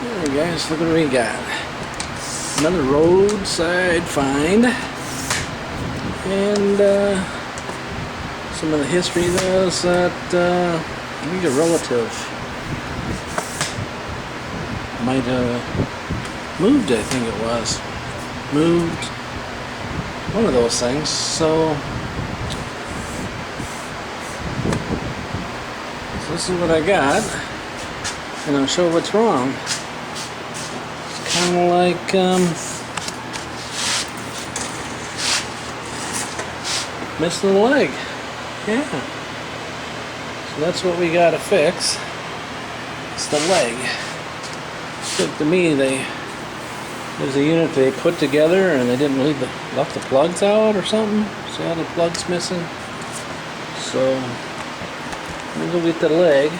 Alright guys, look what we got. Another roadside find. And some of the history does that I think a relative might have moved, I think it was. Moved. One of those things. So this is what I got. And I'll show what's wrong. It's kind of like missing the leg. Yeah. So that's what we gotta fix. It's the leg. Look, to me, there's a unit they put together and they didn't left the plugs out or something. See how the plug's missing? So let me go get the leg.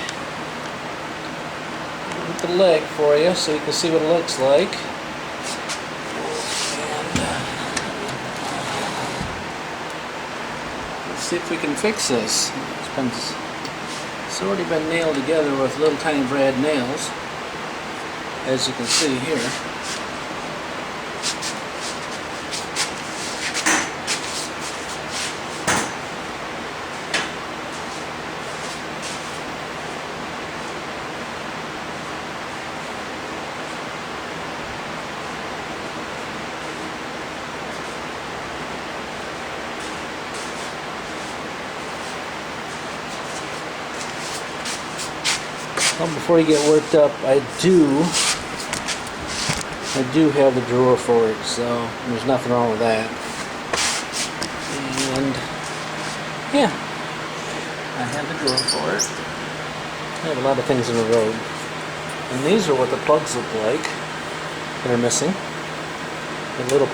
The leg for you so you can see what it looks like. And let's see if we can fix this. It's already been nailed together with little tiny brad nails, as you can see here. Well, before you get worked up, I do have the drawer for it, so there's nothing wrong with that. And yeah, I have the drawer for it. I have a lot of things in the road. And these are what the plugs look like that are missing. The little